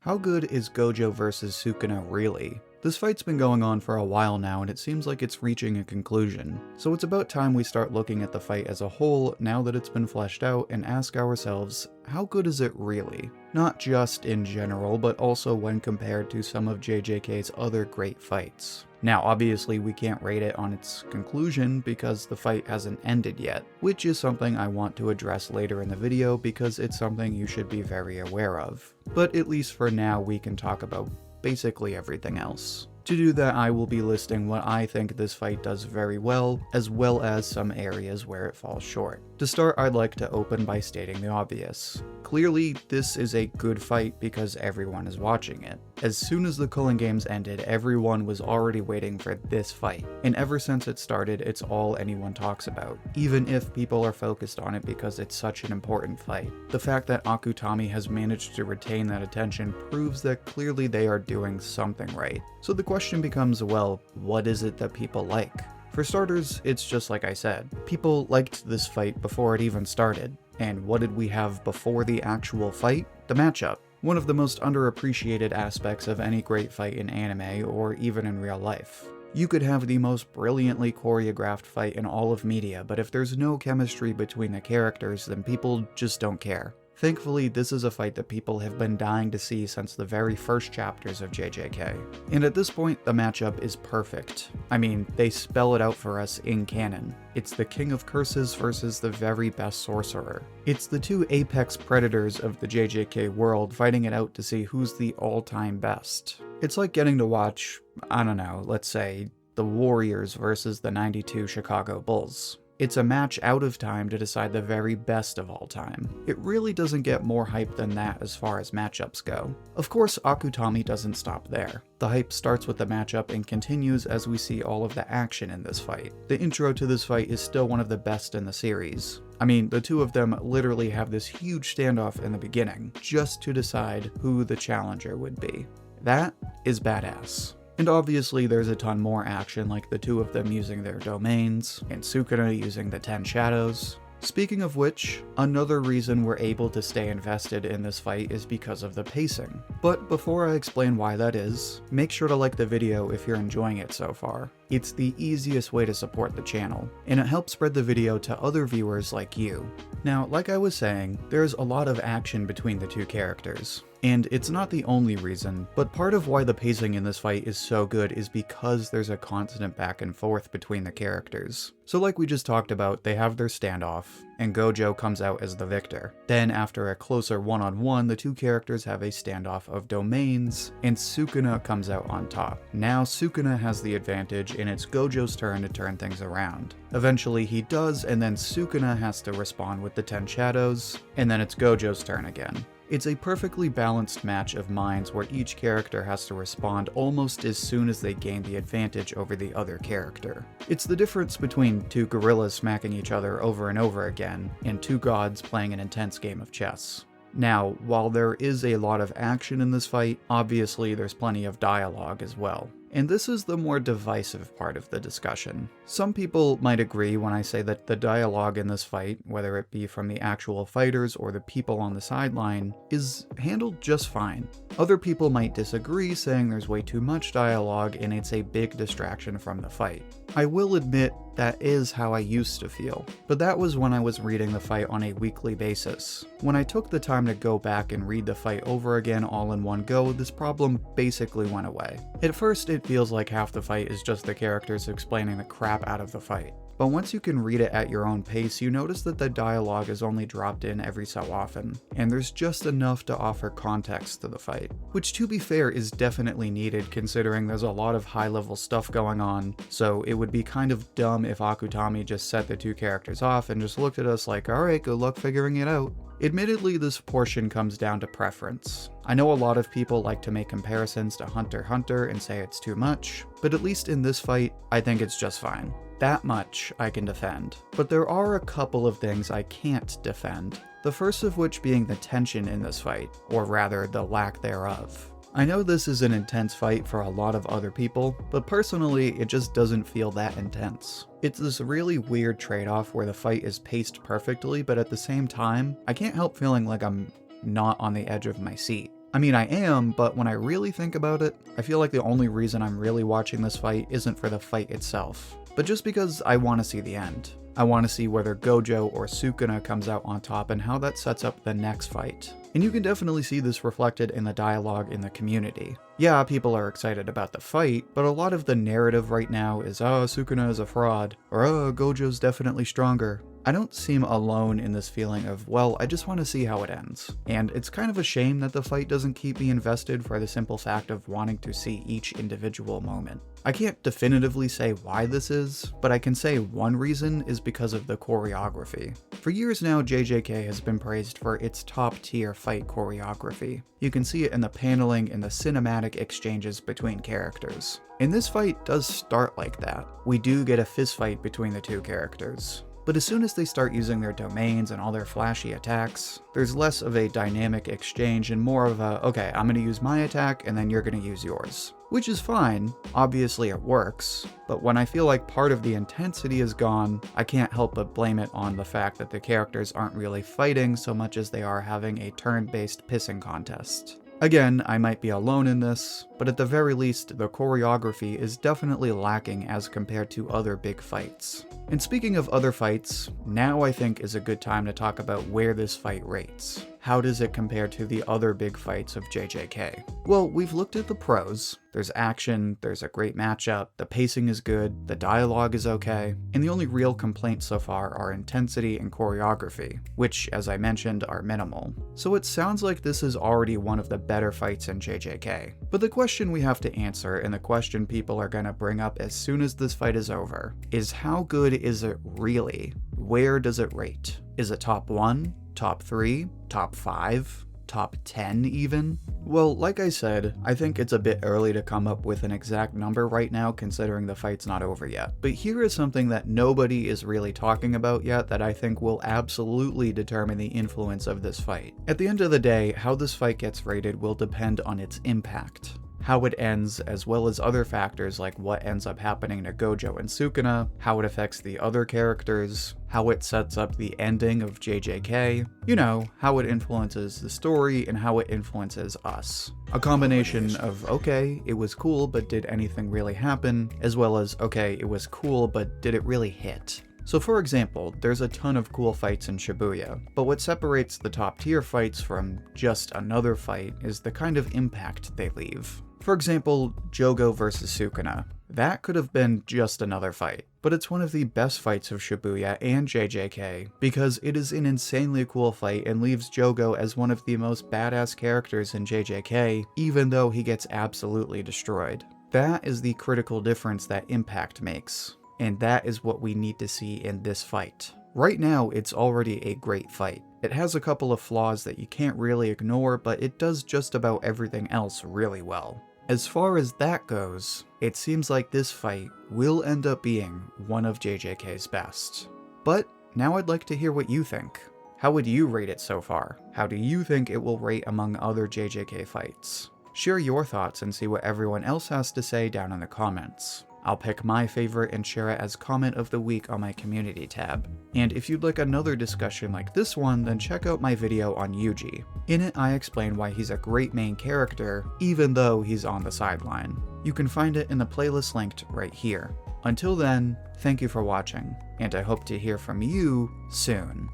How good is Gojo vs Sukuna really? This fight's been going on for a while now and it seems like it's reaching a conclusion, so it's about time we start looking at the fight as a whole now that it's been fleshed out and ask ourselves, how good is it really? Not just in general, but also when compared to some of JJK's other great fights. Now obviously we can't rate it on its conclusion because the fight hasn't ended yet, which is something I want to address later in the video because it's something you should be very aware of. But at least for now we can talk about basically everything else. To do that, I will be listing what I think this fight does very well as some areas where it falls short. To start, I'd like to open by stating the obvious. Clearly, this is a good fight because everyone is watching it. As soon as the Culling Games ended, everyone was already waiting for this fight, and ever since it started, it's all anyone talks about, even if people are focused on it because it's such an important fight. The fact that Akutami has managed to retain that attention proves that clearly they are doing something right. So the question becomes, well, what is it that people like? For starters, it's just like I said. People liked this fight before it even started. And what did we have before the actual fight? The matchup. One of the most underappreciated aspects of any great fight in anime, or even in real life. You could have the most brilliantly choreographed fight in all of media, but if there's no chemistry between the characters, then people just don't care. Thankfully, this is a fight that people have been dying to see since the very first chapters of JJK. And at this point, the matchup is perfect. I mean, they spell it out for us in canon. It's the King of Curses versus the very best sorcerer. It's the two apex predators of the JJK world fighting it out to see who's the all-time best. It's like getting to watch, I don't know, let's say, the Warriors versus the '92 Chicago Bulls. It's a match out of time to decide the very best of all time. It really doesn't get more hype than that as far as matchups go. Of course, Akutami doesn't stop there. The hype starts with the matchup and continues as we see all of the action in this fight. The intro to this fight is still one of the best in the series. I mean, the two of them literally have this huge standoff in the beginning, just to decide who the challenger would be. That is badass. And obviously there's a ton more action, like the two of them using their domains, and Sukuna using the 10 shadows. Speaking of which, another reason we're able to stay invested in this fight is because of the pacing. But before I explain why that is, make sure to like the video if you're enjoying it so far. It's the easiest way to support the channel, and it helps spread the video to other viewers like you. Now, like I was saying, there's a lot of action between the two characters. And it's not the only reason, but part of why the pacing in this fight is so good is because there's a constant back and forth between the characters. So like we just talked about, they have their standoff, and Gojo comes out as the victor. Then after a closer one-on-one, the two characters have a standoff of domains, and Sukuna comes out on top. Now Sukuna has the advantage, and it's Gojo's turn to turn things around. Eventually he does, and then Sukuna has to respond with the 10 shadows, and then it's Gojo's turn again. It's a perfectly balanced match of minds where each character has to respond almost as soon as they gain the advantage over the other character. It's the difference between two gorillas smacking each other over and over again, and two gods playing an intense game of chess. Now, while there is a lot of action in this fight, obviously there's plenty of dialogue as well. And this is the more divisive part of the discussion. Some people might agree when I say that the dialogue in this fight, whether it be from the actual fighters or the people on the sideline, is handled just fine. Other people might disagree, saying there's way too much dialogue and it's a big distraction from the fight. I will admit that is how I used to feel, but that was when I was reading the fight on a weekly basis. When I took the time to go back and read the fight over again all in one go, this problem basically went away. At first it feels like half the fight is just the characters explaining the crap out of the fight. But once you can read it at your own pace, you notice that the dialogue is only dropped in every so often, and there's just enough to offer context to the fight. Which, to be fair, is definitely needed considering there's a lot of high-level stuff going on, so it would be kind of dumb if Akutami just set the two characters off and just looked at us like, alright, good luck figuring it out. Admittedly, this portion comes down to preference. I know a lot of people like to make comparisons to Hunter x Hunter and say it's too much, but at least in this fight, I think it's just fine. That much I can defend. But there are a couple of things I can't defend. The first of which being the tension in this fight, or rather the lack thereof. I know this is an intense fight for a lot of other people, but personally it just doesn't feel that intense. It's this really weird trade-off where the fight is paced perfectly, but at the same time, I can't help feeling like I'm not on the edge of my seat. I mean, I am, but when I really think about it, I feel like the only reason I'm really watching this fight isn't for the fight itself, but just because I want to see the end. I want to see whether Gojo or Sukuna comes out on top and how that sets up the next fight. And you can definitely see this reflected in the dialogue in the community. Yeah, people are excited about the fight, but a lot of the narrative right now is, oh, Sukuna is a fraud, or oh, Gojo's definitely stronger. I don't seem alone in this feeling of, well, I just want to see how it ends. And it's kind of a shame that the fight doesn't keep me invested for the simple fact of wanting to see each individual moment. I can't definitively say why this is, but I can say one reason is because of the choreography. For years now, JJK has been praised for its top-tier fight choreography. You can see it in the paneling and the cinematic exchanges between characters. And this fight does start like that. We do get a fistfight between the two characters. But as soon as they start using their domains and all their flashy attacks, there's less of a dynamic exchange and more of a, okay, I'm gonna use my attack and then you're gonna use yours. Which is fine, obviously it works, but when I feel like part of the intensity is gone, I can't help but blame it on the fact that the characters aren't really fighting so much as they are having a turn-based pissing contest. Again, I might be alone in this, but at the very least, the choreography is definitely lacking as compared to other big fights. And speaking of other fights, now I think is a good time to talk about where this fight rates. How does it compare to the other big fights of JJK? Well, we've looked at the pros. There's action, there's a great matchup, the pacing is good, the dialogue is okay, and the only real complaints so far are intensity and choreography, which, as I mentioned, are minimal. So it sounds like this is already one of the better fights in JJK. But the question we have to answer, and the question people are gonna bring up as soon as this fight is over, is how good is it really? Where does it rate? Is it top 1? Top 3? Top 5? Top 10 even? Well, like I said, I think it's a bit early to come up with an exact number right now considering the fight's not over yet. But here is something that nobody is really talking about yet that I think will absolutely determine the influence of this fight. At the end of the day, how this fight gets rated will depend on its impact. How it ends, as well as other factors like what ends up happening to Gojo and Sukuna, how it affects the other characters, how it sets up the ending of JJK, you know, how it influences the story and how it influences us. A combination of, okay, it was cool, but did anything really happen, as well as, okay, it was cool, but did it really hit? So for example, there's a ton of cool fights in Shibuya, but what separates the top tier fights from just another fight is the kind of impact they leave. For example, Gojo vs Sukuna. That could have been just another fight, but it's one of the best fights of Shibuya and JJK because it is an insanely cool fight and leaves Gojo as one of the most badass characters in JJK, even though he gets absolutely destroyed. That is the critical difference that impact makes, and that is what we need to see in this fight. Right now, it's already a great fight. It has a couple of flaws that you can't really ignore, but it does just about everything else really well. As far as that goes, it seems like this fight will end up being one of JJK's best. But now I'd like to hear what you think. How would you rate it so far? How do you think it will rate among other JJK fights? Share your thoughts and see what everyone else has to say down in the comments. I'll pick my favorite and share it as comment of the week on my community tab. And if you'd like another discussion like this one, then check out my video on Ouji. In it, I explain why he's a great main character, even though he's on the sideline. You can find it in the playlist linked right here. Until then, thank you for watching, and I hope to hear from you soon.